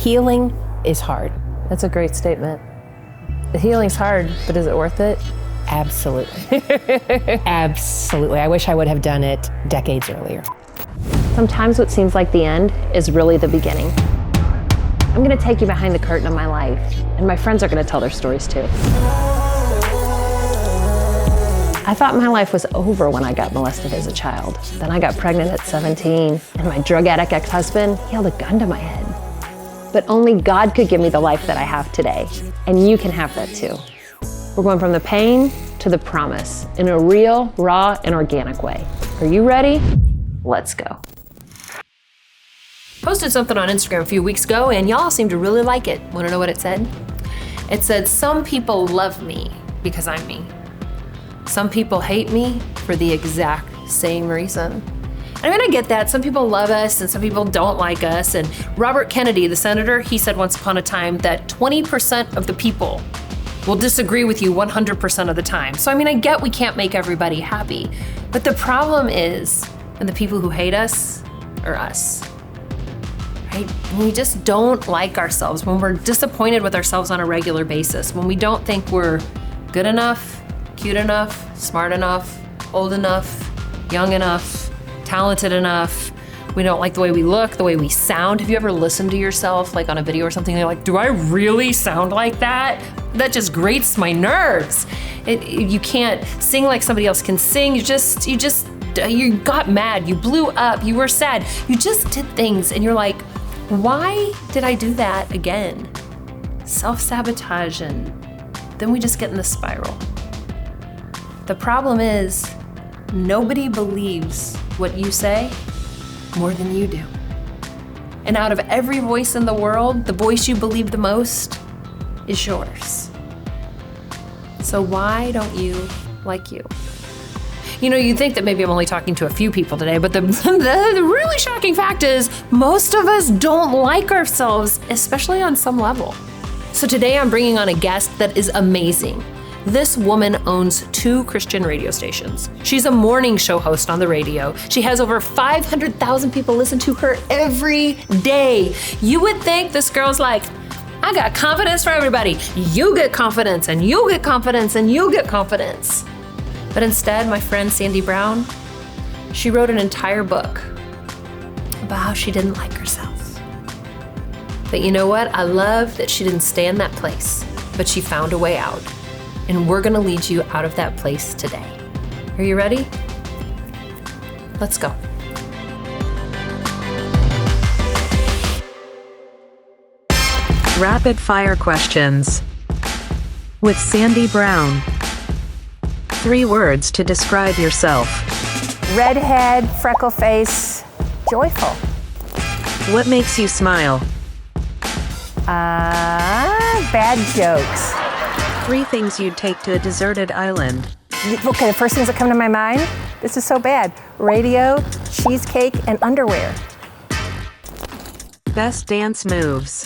Healing is hard. That's a great statement. The healing's hard, but is it worth it? Absolutely. Absolutely. I wish I would have done it decades earlier. Sometimes what seems like the end is really the beginning. I'm gonna take you behind the curtain of my life, and my friends are gonna tell their stories too. I thought my life was over when I got molested as a child. Then I got pregnant at 17, and my drug addict ex-husband, he held a gun to my head. But only God could give me the life that I have today, and you can have that too. We're going from the pain to the promise in a real, raw, and organic way. Are you ready? Let's go. Posted something on Instagram a few weeks ago, and y'all seem to really like it. Want to know what it said? It said, some people love me because I'm me. Some people hate me for the exact same reason. I mean, I get that. Some people love us and some people don't like us. And Robert Kennedy, the senator, he said once upon a time that 20% of the people will disagree with you 100% of the time. So, I mean, I get we can't make everybody happy. But the problem is when the people who hate us are us. Right? When we just don't like ourselves, when we're disappointed with ourselves on a regular basis, when we don't think we're good enough, cute enough, smart enough, old enough, young enough, talented enough, we don't like the way we look, the way we sound. Have you ever listened to yourself like on a video or something and you're like, do I really sound like that? That just grates my nerves. You can't sing like somebody else can sing. You got mad, you blew up, you were sad. You just did things and you're like, why did I do that again? Self-sabotage, and then we just get in the spiral. The problem is, nobody believes what you say more than you do. And out of every voice in the world, the voice you believe the most is yours. So why don't you like you? You know, you'd think that maybe I'm only talking to a few people today, but the really shocking fact is most of us don't like ourselves, especially on some level. So today I'm bringing on a guest that is amazing. This woman owns 2 Christian radio stations. She's a morning show host on the radio. She has over 500,000 people listen to her every day. You would think this girl's like, I got confidence for everybody. You get confidence, and you get confidence, and you get confidence. But instead, my friend Sandi Brown, she wrote an entire book about how she didn't like herself. But you know what? I love that she didn't stay in that place, but she found a way out. And we're gonna lead you out of that place today. Are you ready? Let's go. Rapid fire questions with Sandi Brown. 3 words to describe yourself. Redhead, freckle face, joyful. What makes you smile? Bad jokes. 3 things you'd take to a deserted island. Okay, the first things that come to my mind, this is so bad. Radio, cheesecake, and underwear. Best dance moves.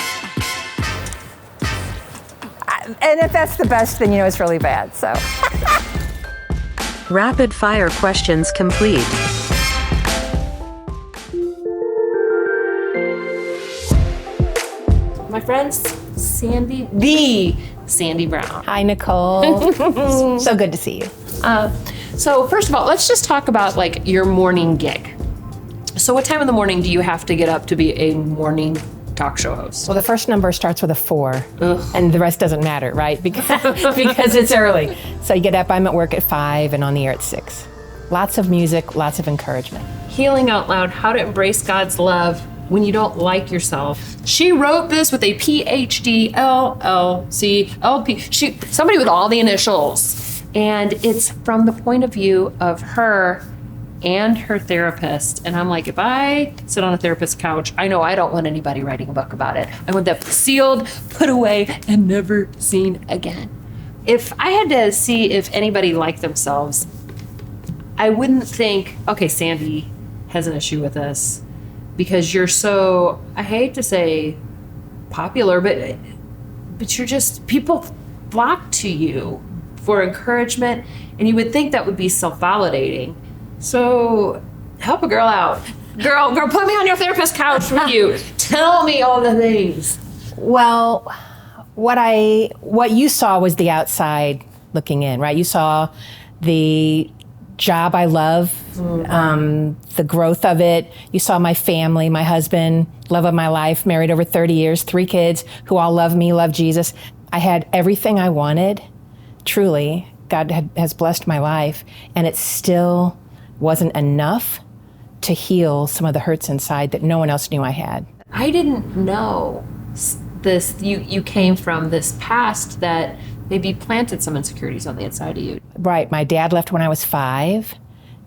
And if that's the best, then you know it's really bad, so. Rapid fire questions complete. My friends, Sandi Brown. Hi, Nicole. So good to see you. So first of all, let's just talk about like your morning gig. So what time in the morning do you have to get up to be a morning talk show host? Well, the first number starts with a 4, Ugh. and the rest doesn't matter, right? Because it's early. So you get up, I'm at work at 5 and on the air at 6. Lots of music, lots of encouragement. Healing Out Loud, How to Embrace God's Love When You Don't Like Yourself. She wrote this with a PhD, LLC, LP, somebody with all the initials. And it's from the point of view of her and her therapist. And I'm like, if I sit on a therapist's couch, I know I don't want anybody writing a book about it. I want that sealed, put away, and never seen again. If I had to see if anybody liked themselves, I wouldn't think, okay, Sandi has an issue with this because you're so, I hate to say popular, but you're just, people flock to you for encouragement, and you would think that would be self-validating. So help a girl out. Girl, put me on your therapist couch with you. Tell me all the things. Well, what you saw was the outside looking in, right? You saw the job I love, the growth of it. You saw my family, my husband, love of my life, married over 30 years, 3 kids who all love me, love Jesus. I had everything I wanted, truly. God has blessed my life, and it still wasn't enough to heal some of the hurts inside that no one else knew I had. I didn't know this. You came from this past that maybe planted some insecurities on the inside of you. Right. My dad left when I was 5.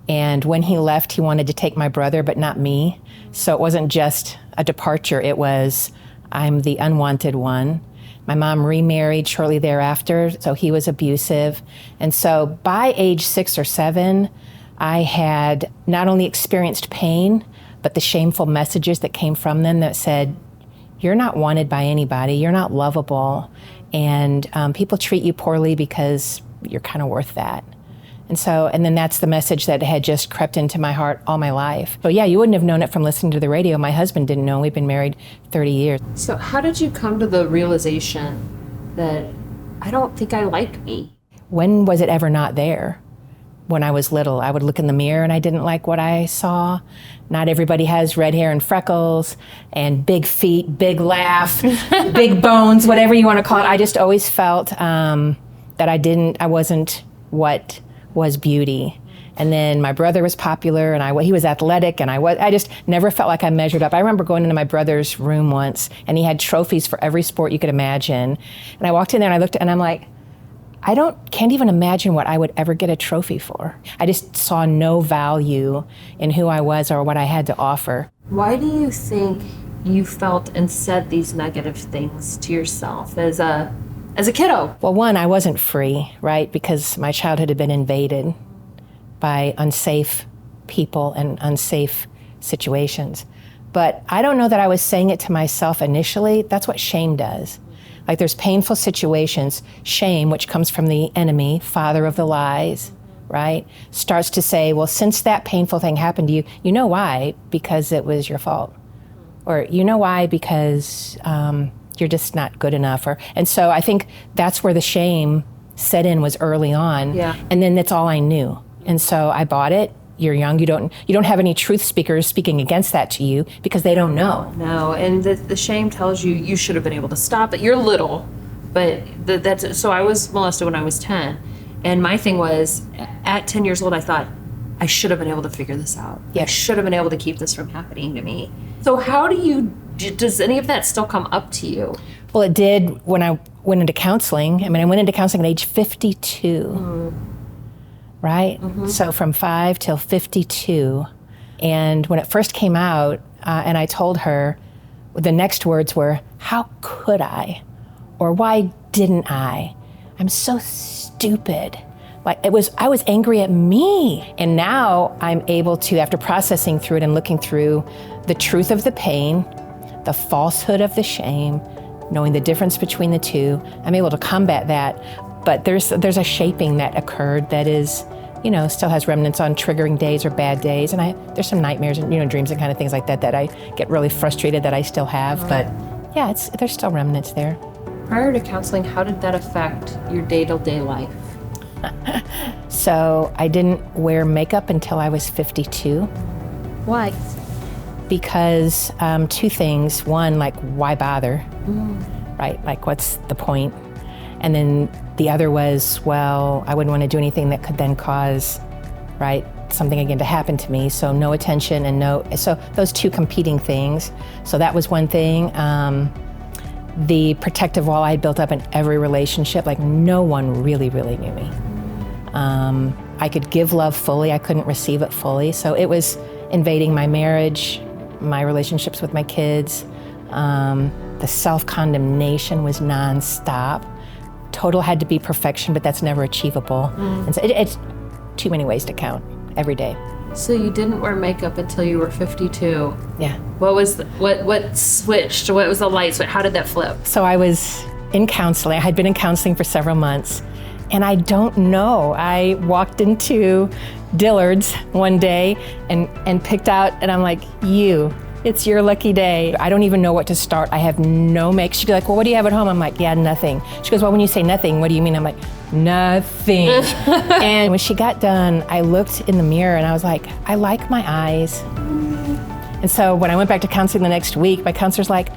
And when he left, he wanted to take my brother, but not me. So it wasn't just a departure. It was, I'm the unwanted one. My mom remarried shortly thereafter, so he was abusive. And so by age 6 or 7, I had not only experienced pain, but the shameful messages that came from them that said, you're not wanted by anybody, you're not lovable, and people treat you poorly because you're kind of worth that. And then that's the message that had just crept into my heart all my life. So yeah, you wouldn't have known it from listening to the radio. My husband didn't know. We've been married 30 years. So how did you come to the realization that I don't think I like me? When was it ever not there? When I was little, I would look in the mirror and I didn't like what I saw. Not everybody has red hair and freckles and big feet, big laugh, big bones, whatever you want to call it. I just always felt that I wasn't what was beauty. And then my brother was popular and he was athletic and I just never felt like I measured up. I remember going into my brother's room once and he had trophies for every sport you could imagine. And I walked in there and I looked and I'm like, can't even imagine what I would ever get a trophy for. I just saw no value in who I was or what I had to offer. Why do you think you felt and said these negative things to yourself as a kiddo? Well, one, I wasn't free, right? Because my childhood had been invaded by unsafe people and unsafe situations. But I don't know that I was saying it to myself initially. That's what shame does. Like there's painful situations, shame, which comes from the enemy, father of the lies, right? Starts to say, well, since that painful thing happened to you, you know why? Because it was your fault. Or you know why? Because you're just not good enough. And so I think that's where the shame set in, was early on. Yeah. And then that's all I knew. And so I bought it. You're young, you don't have any truth speakers speaking against that to you because they don't know. No, and the shame tells you you should have been able to stop it. You're little, but so I was molested when I was 10. And my thing was, at 10 years old, I thought, I should have been able to figure this out. Yeah. I should have been able to keep this from happening to me. So how does any of that still come up to you? Well, it did when I went into counseling. I went into counseling at age 52. Right? Mm-hmm. So from 5 till 52. And when it first came out, and I told her, the next words were, how could I? Or why didn't I? I'm so stupid. I was angry at me. And now I'm able to, after processing through it and looking through the truth of the pain, the falsehood of the shame, knowing the difference between the two, I'm able to combat that. But there's a shaping that occurred that is, still has remnants on triggering days or bad days. And there's some nightmares and, dreams and kind of things like that I get really frustrated that I still have. But yeah, there's still remnants there. Prior to counseling, how did that affect your day-to-day life? So I didn't wear makeup until I was 52. Why? Because 2 things. One, why bother? Right? What's the point? And then the other was, well, I wouldn't want to do anything that could then cause, right, something again to happen to me. So no attention and so those 2 competing things. So that was one thing. The protective wall I had built up in every relationship, no one really, really knew me. I could give love fully, I couldn't receive it fully. So it was invading my marriage, my relationships with my kids. The self-condemnation was nonstop. Total had to be perfection, but that's never achievable. And so it's too many ways to count every day. So you didn't wear makeup until you were 52. Yeah. What switched? What was the light switch? How did that flip? So I was in counseling. I had been in counseling for several months, and I don't know. I walked into Dillard's one day and picked out, and I'm like, you It's your lucky day. I don't even know what to start. I have no make. She'd be like, well, what do you have at home? I'm like, yeah, nothing. She goes, well, when you say nothing, what do you mean? I'm like, nothing. And when she got done, I looked in the mirror and I was like, I like my eyes. And so when I went back to counseling the next week, my counselor's like,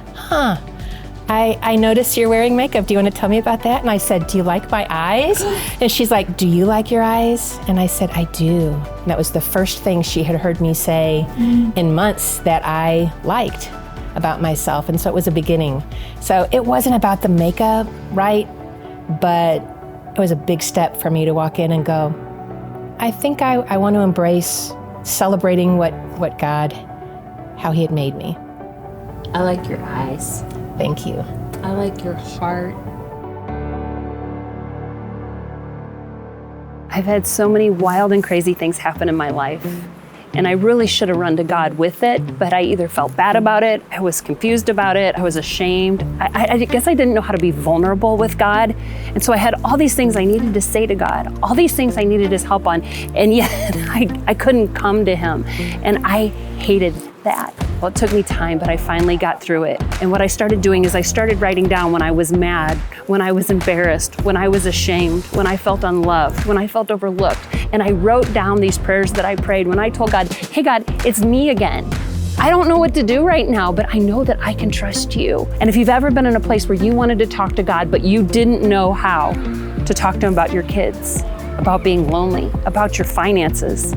I noticed you're wearing makeup. Do you want to tell me about that? And I said, do you like my eyes? And she's like, do you like your eyes? And I said, I do. And that was the first thing she had heard me say in months that I liked about myself. And so it was a beginning. So it wasn't about the makeup, right? But it was a big step for me to walk in and go, I think I want to embrace celebrating what God, how he had made me. I like your eyes. Thank you. I like your heart. I've had so many wild and crazy things happen in my life, and I really should have run to God with it, but I either felt bad about it, I was confused about it, I was ashamed. I guess I didn't know how to be vulnerable with God, and so I had all these things I needed to say to God, all these things I needed his help on, and yet I couldn't come to him, and I hated that. Well, it took me time, but I finally got through it. And what I started doing is I started writing down when I was mad, when I was embarrassed, when I was ashamed, when I felt unloved, when I felt overlooked. And I wrote down these prayers that I prayed when I told God, hey God, it's me again. I don't know what to do right now, but I know that I can trust you. And if you've ever been in a place where you wanted to talk to God, but you didn't know how to talk to him about your kids, about being lonely, about your finances,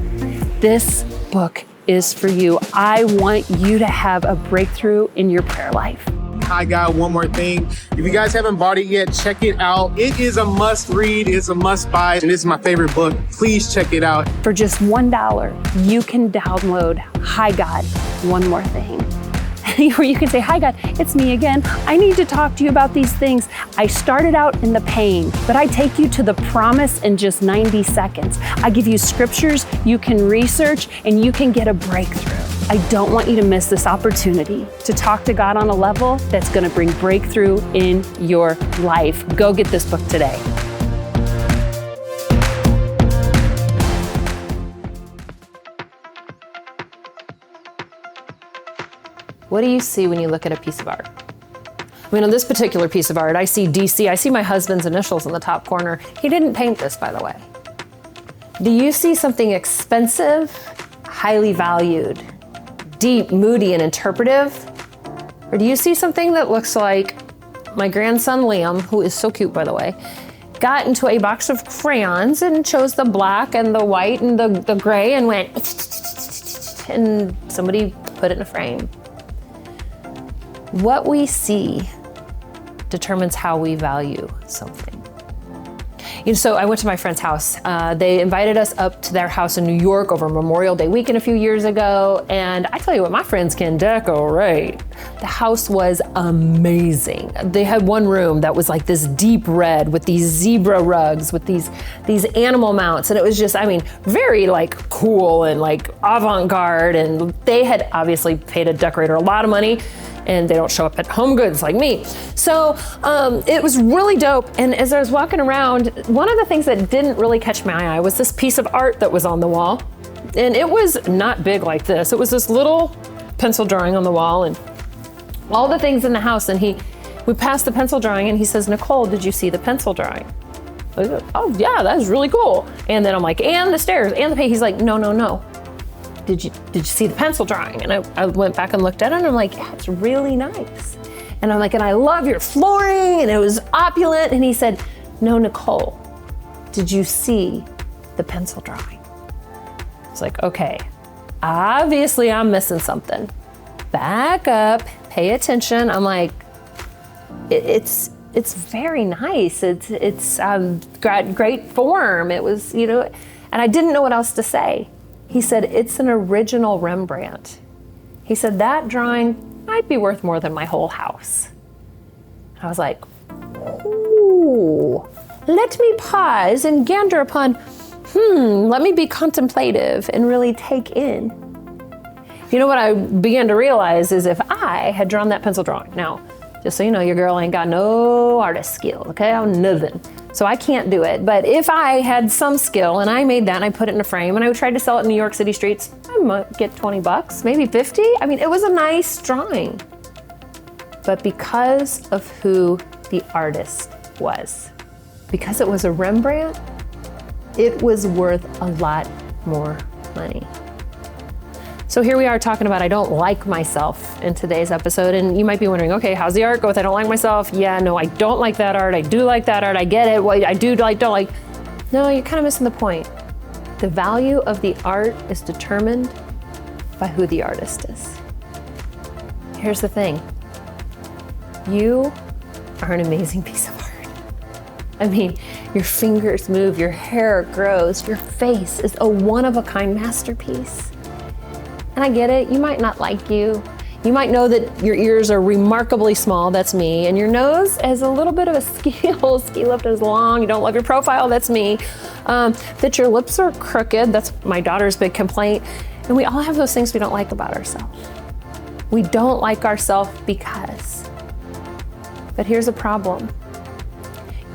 this book is for you. I want you to have a breakthrough in your prayer life. I got one more thing. If you guys haven't bought it yet, check it out. It is a must read. It's a must buy. And it's my favorite book. Please check it out. For just $1, you can download Hi God, One More Thing. Where you can say, hi God, it's me again. I need to talk to you about these things. I started out in the pain, but I take you to the promise in just 90 seconds. I give you scriptures you can research and you can get a breakthrough. I don't want you to miss this opportunity to talk to God on a level that's gonna bring breakthrough in your life. Go get this book today. What do you see when you look at a piece of art? I mean, on this particular piece of art, I see DC. I see my husband's initials in the top corner. He didn't paint this, by the way. Do you see something expensive, highly valued, deep, moody, and interpretive? Or do you see something that looks like my grandson Liam, who is so cute, by the way, got into a box of crayons and chose the black and the white and the gray and went, and somebody put it in a frame? What we see determines how we value something. So I went to my friend's house. They invited us up to their house in New York over Memorial Day weekend a few years ago. And I tell you what, my friends can decorate. The house was amazing. They had one room that was like this deep red with these zebra rugs with these animal mounts. And it was just, I mean, very like cool and like avant-garde. And they had obviously paid a decorator a lot of money, and they don't show up at Home Goods like me. So it was really dope. And as I was walking around, one of the things that didn't really catch my eye was this piece of art that was on the wall. And it was not big like this. It was this little pencil drawing on the wall and all the things in the house. And we passed the pencil drawing and he says, Nicole, did you see the pencil drawing? I said, oh yeah, that's really cool. And then I'm like, and the stairs and the paint. He's like, no. Did you see the pencil drawing? And I went back and looked at it and I'm like, yeah, it's really nice. And I'm like, and I love your flooring and it was opulent. And he said, no, Nicole, did you see the pencil drawing? It's like, okay, obviously I'm missing something. Back up, pay attention. I'm like, it's very nice. It's great form. It was, and I didn't know what else to say. He said, it's an original Rembrandt. He said, that drawing might be worth more than my whole house. I was like, ooh, let me pause and gander upon, let me be contemplative and really take in. You know what I began to realize is if I had drawn that pencil drawing, now, Just so you know, your girl ain't got no artist skill, okay? I'm nothing. So I can't do it. But if I had some skill and I made that and I put it in a frame and I tried to sell it in New York City streets, I might get $20, maybe 50. I mean, it was a nice drawing. But because of who the artist was, because it was a Rembrandt, it was worth a lot more money. So here we are talking about I don't like myself in today's episode, and you might be wondering, okay, how's the art go with I don't like myself? Yeah, no, I don't like that art. I do like that art. I get it. Well, I do like, don't like. No, you're kind of missing the point. The value of the art is determined by who the artist is. Here's the thing. You are an amazing piece of art. I mean, your fingers move, your hair grows, your face is a one-of-a-kind masterpiece. And I get it, you might not like you. You might know that your ears are remarkably small, that's me, and your nose has a little bit of a ski lift is long, you don't love your profile, that's me. That your lips are crooked, that's my daughter's big complaint. And we all have those things we don't like about ourselves. We don't like ourselves because. But here's a problem.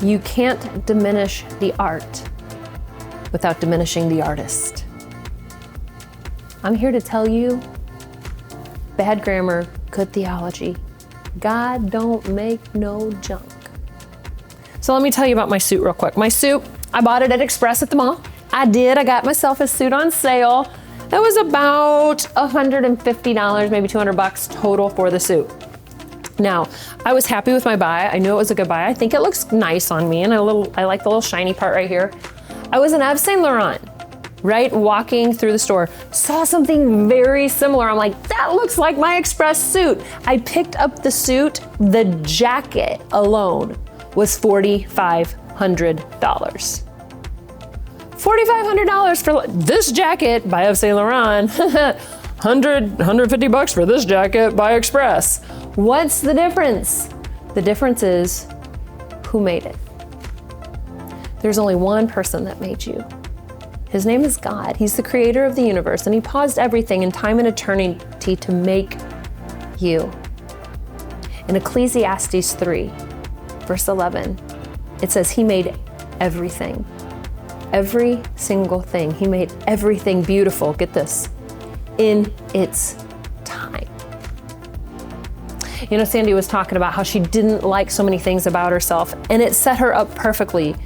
You can't diminish the art without diminishing the artist. I'm here to tell you, bad grammar, good theology. God don't make no junk. So let me tell you about my suit real quick. My suit, I bought it at Express at the mall. I got myself a suit on sale. That was about $150, maybe $200 total for the suit. Now, I was happy with my buy. I knew it was a good buy. I think it looks nice on me, and I like the little shiny part right here. I was in Yves Saint Laurent, right? Walking through the store, saw something very similar. I'm like, that looks like my Express suit. I picked up the suit. The jacket alone was $4,500. $4,500 for this jacket by Yves Saint Laurent. $150 for this jacket by Express. What's the difference? The difference is who made it. There's only one person that made you. His name is God. He's the creator of the universe, and he paused everything in time and eternity to make you. In Ecclesiastes 3, verse 11, it says he made everything. Every single thing. He made everything beautiful. Get this. In its time. You know, Sandi was talking about how she didn't like so many things about herself, and it set her up perfectly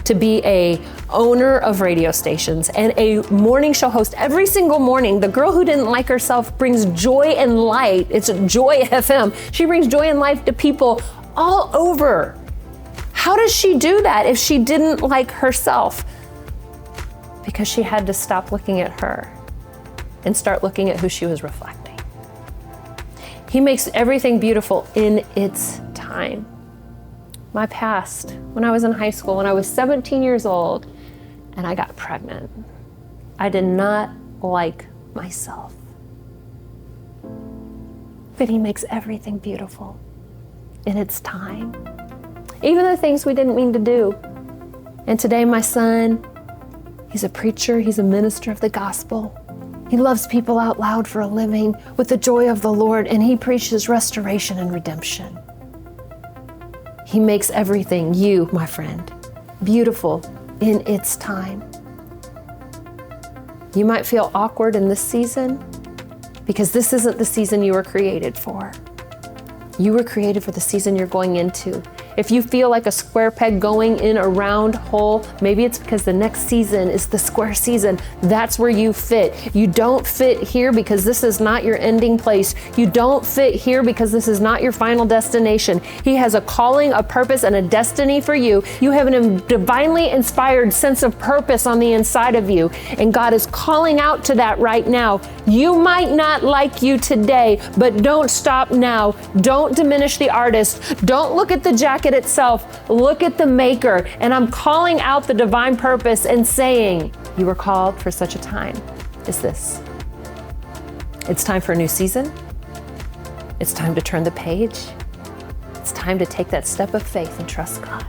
to be a owner of radio stations and a morning show host every single morning. The girl who didn't like herself brings joy and light. It's Joy FM. She brings joy and life to people all over. How does she do that if she didn't like herself? Because she had to stop looking at her and start looking at who she was reflecting. He makes everything beautiful in its time. My past, when I was in high school, when I was 17 years old and I got pregnant, I did not like myself. But he makes everything beautiful in its time. Even the things we didn't mean to do. And today my son, he's a preacher, he's a minister of the gospel. He loves people out loud for a living with the joy of the Lord, and he preaches restoration and redemption. He makes everything, you, my friend, beautiful in its time. You might feel awkward in this season because this isn't the season you were created for. You were created for the season you're going into. If you feel like a square peg going in a round hole, maybe it's because the next season is the square season. That's where you fit. You don't fit here because this is not your ending place. You don't fit here because this is not your final destination. He has a calling, a purpose, and a destiny for you. You have a divinely inspired sense of purpose on the inside of you, and God is calling out to that right now. You might not like you today, but don't stop now. Don't diminish the artist. Don't look at the jacket itself. Look at the maker. And I'm calling out the divine purpose and saying, you were called for such a time as this. It's time for a new season. It's time to turn the page. It's time to take that step of faith and trust God.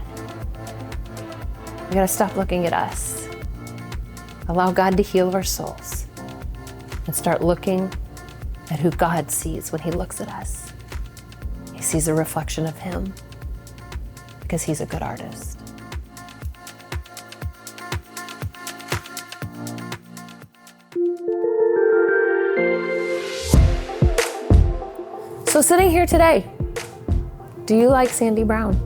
We gotta stop looking at us. Allow God to heal our souls and start looking at who God sees when he looks at us. He sees a reflection of him because he's a good artist. So sitting here today, do you like Sandi Brown?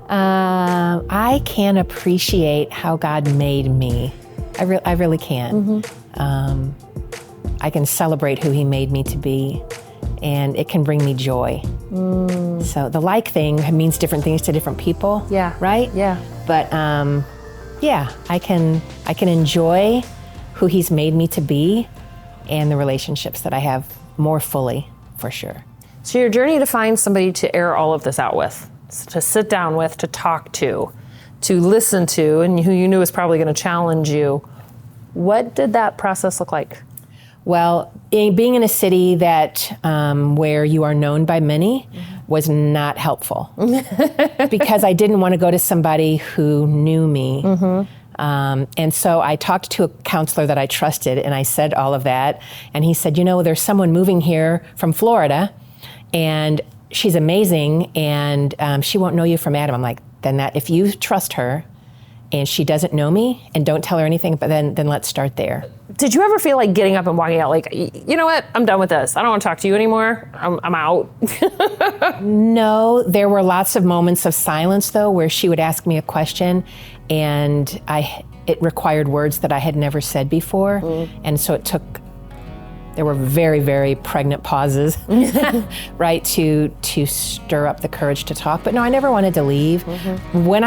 I can appreciate how God made me. I really can. I can celebrate who He made me to be, and it can bring me joy. So the like thing means different things to different people. Yeah. Right? Yeah. But yeah, I can enjoy who He's made me to be and the relationships that I have more fully, for sure. So your journey to find somebody to air all of this out with, to sit down with, to talk to listen to, and who you knew was probably going to challenge you, what did that process look like? Well, being in a city that where you are known by many was not helpful because I didn't want to go to somebody who knew me. And so I talked to a counselor that I trusted, and I said all of that. And he said, there's someone moving here from Florida, and she's amazing, and she won't know you from Adam. I'm like, then if you trust her, and she doesn't know me, and don't tell her anything, but then let's start there. Did you ever feel like getting up and walking out like, you know what, I'm done with this. I don't want to talk to you anymore. I'm out. No, there were lots of moments of silence though, where she would ask me a question and it required words that I had never said before. And so there were very, very pregnant pauses, right, to stir up the courage to talk. But no, I never wanted to leave. When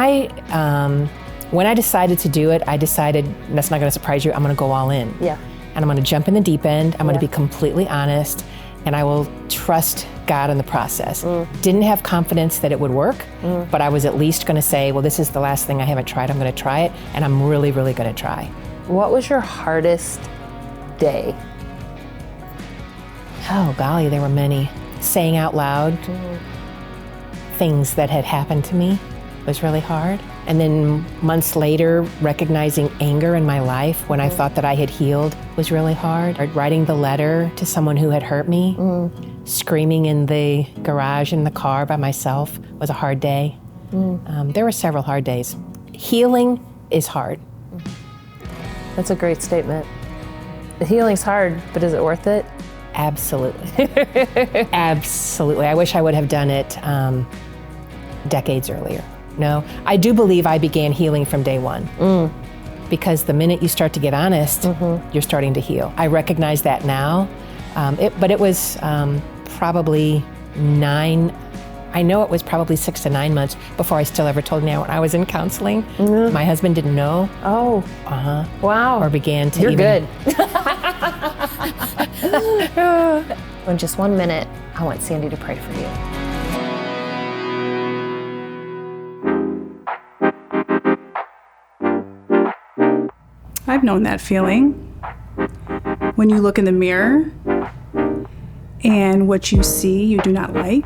I decided to do it, I decided, and that's not going to surprise you, I'm going to go all in. Yeah. And I'm going to jump in the deep end. I'm going to be completely honest, and I will trust God in the process. Didn't have confidence that it would work, but I was at least going to say, well, this is the last thing I haven't tried. I'm going to try it, and I'm really, really going to try. What was your hardest day? Oh, golly, there were many. Saying out loud things that had happened to me was really hard. And then months later, recognizing anger in my life when I thought that I had healed was really hard. Writing the letter to someone who had hurt me, screaming in the garage in the car by myself was a hard day. There were several hard days. Healing is hard. That's a great statement. The healing's hard, but is it worth it? Absolutely. Absolutely. I wish I would have done it decades earlier. No, I do believe I began healing from day one. Because the minute you start to get honest, you're starting to heal. I recognize that now, but it was probably 6 to 9 months before I still ever told anyone I was in counseling. My husband didn't know. Oh. Wow. Or began to You're good. In just 1 minute, I want Sandi to pray for you. I've known that feeling. When you look in the mirror and what you see you do not like.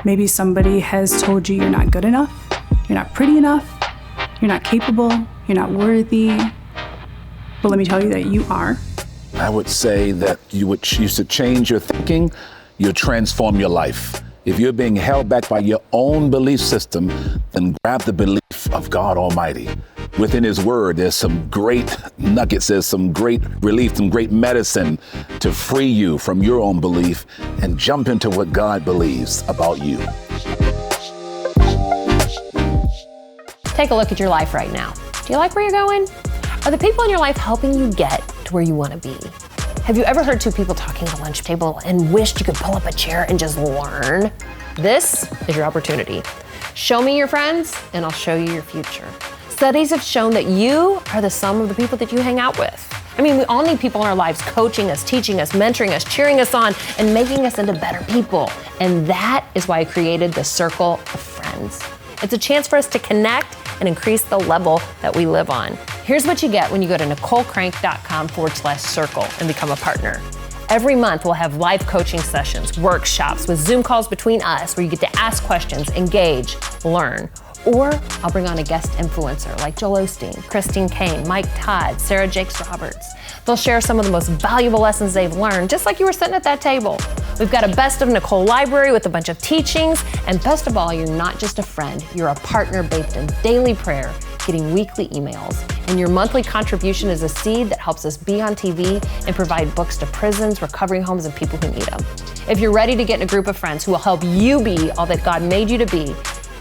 Maybe somebody has told you you're not good enough, you're not pretty enough, you're not capable, you're not worthy. But let me tell you that you are. I would say that you should change your thinking, you'll transform your life. If you're being held back by your own belief system, then grab the belief of God Almighty. Within His Word, there's some great nuggets, there's some great relief, some great medicine to free you from your own belief and jump into what God believes about you. Take a look at your life right now. Do you like where you're going? Are the people in your life helping you get to where you want to be? Have you ever heard two people talking at a lunch table and wished you could pull up a chair and just learn? This is your opportunity. Show me your friends, and I'll show you your future. Studies have shown that you are the sum of the people that you hang out with. I mean, we all need people in our lives coaching us, teaching us, mentoring us, cheering us on, and making us into better people. And that is why I created the Circle of Friends. It's a chance for us to connect and increase the level that we live on. Here's what you get when you go to NicoleCrank.com/circle and become a partner. Every month, we'll have live coaching sessions, workshops with Zoom calls between us where you get to ask questions, engage, learn. Or I'll bring on a guest influencer like Joel Osteen, Christine Kane, Mike Todd, Sarah Jakes Roberts. They'll share some of the most valuable lessons they've learned, just like you were sitting at that table. We've got a Best of Nicole library with a bunch of teachings, and best of all, you're not just a friend, you're a partner bathed in daily prayer, getting weekly emails. And your monthly contribution is a seed that helps us be on TV and provide books to prisons, recovery homes, and people who need them. If you're ready to get in a group of friends who will help you be all that God made you to be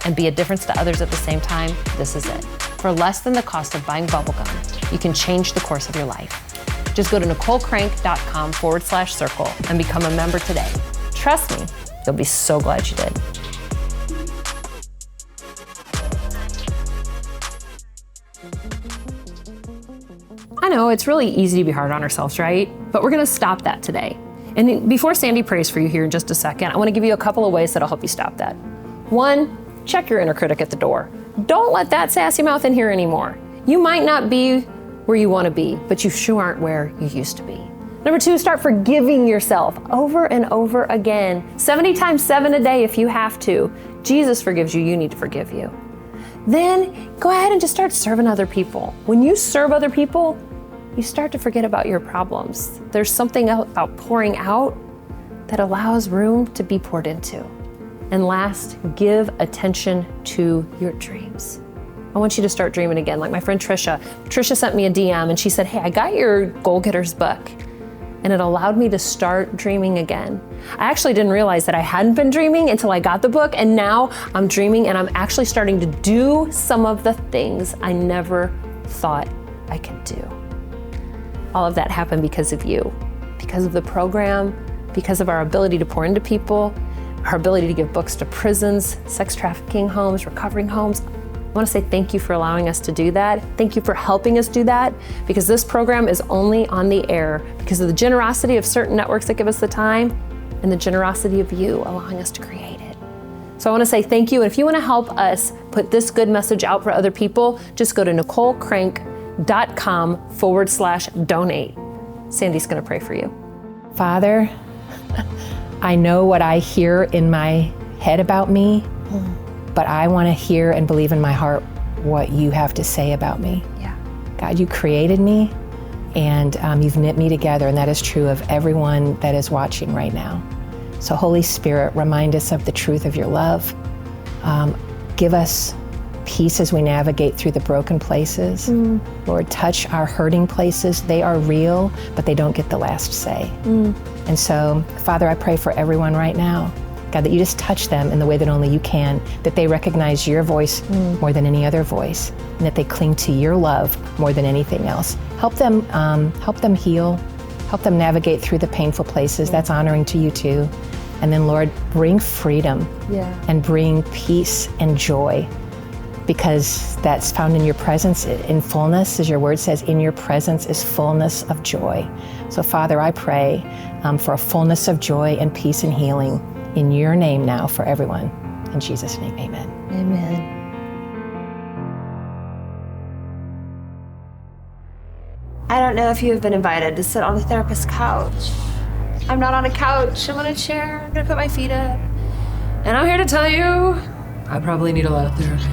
and be a difference to others at the same time, this is it. For less than the cost of buying bubblegum, you can change the course of your life. Just go to NicoleCrank.com/circle and become a member today. Trust me, you'll be so glad you did. I know it's really easy to be hard on ourselves, right? But we're gonna stop that today. And before Sandi prays for you here in just a second, I wanna give you a couple of ways that'll help you stop that. One, check your inner critic at the door. Don't let that sassy mouth in here anymore. You might not be where you wanna be, but you sure aren't where you used to be. Number two, start forgiving yourself over and over again. 70 times 7 a day if you have to. Jesus forgives you, you need to forgive you. Then go ahead and just start serving other people. When you serve other people, you start to forget about your problems. There's something about pouring out that allows room to be poured into. And last, give attention to your dreams. I want you to start dreaming again. Like my friend Trisha. Trisha sent me a DM and she said, hey, I got your Goal Getters book. And it allowed me to start dreaming again. I actually didn't realize that I hadn't been dreaming until I got the book, and now I'm dreaming and I'm actually starting to do some of the things I never thought I could do. All of that happened because of you, because of the program, because of our ability to pour into people, our ability to give books to prisons, sex trafficking homes, recovering homes. I want to say thank you for allowing us to do that. Thank you for helping us do that, because this program is only on the air because of the generosity of certain networks that give us the time and the generosity of you allowing us to create it. So I want to say thank you. And if you want to help us put this good message out for other people, just go to NicoleCrank.com/donate. Sandi's going to pray for you. Father, I know what I hear in my head about me, but I want to hear and believe in my heart what you have to say about me. Yeah. God, you created me, and you've knit me together, and that is true of everyone that is watching right now. So Holy Spirit, remind us of the truth of your love. Give us peace as we navigate through the broken places. Lord, touch our hurting places. They are real, but they don't get the last say. And so, Father, I pray for everyone right now, God, that you just touch them in the way that only you can, that they recognize your voice more than any other voice, and that they cling to your love more than anything else. Help them heal, help them navigate through the painful places. That's honoring to you too. And then, Lord, bring freedom and bring peace and joy, because that's found in your presence in fullness, as your word says, in your presence is fullness of joy. So Father, I pray for a fullness of joy and peace and healing in your name now for everyone. In Jesus' name, amen. Amen. I don't know if you have been invited to sit on the therapist's couch. I'm not on a couch, I'm on a chair, I'm gonna put my feet up. And I'm here to tell you, I probably need a lot of therapy.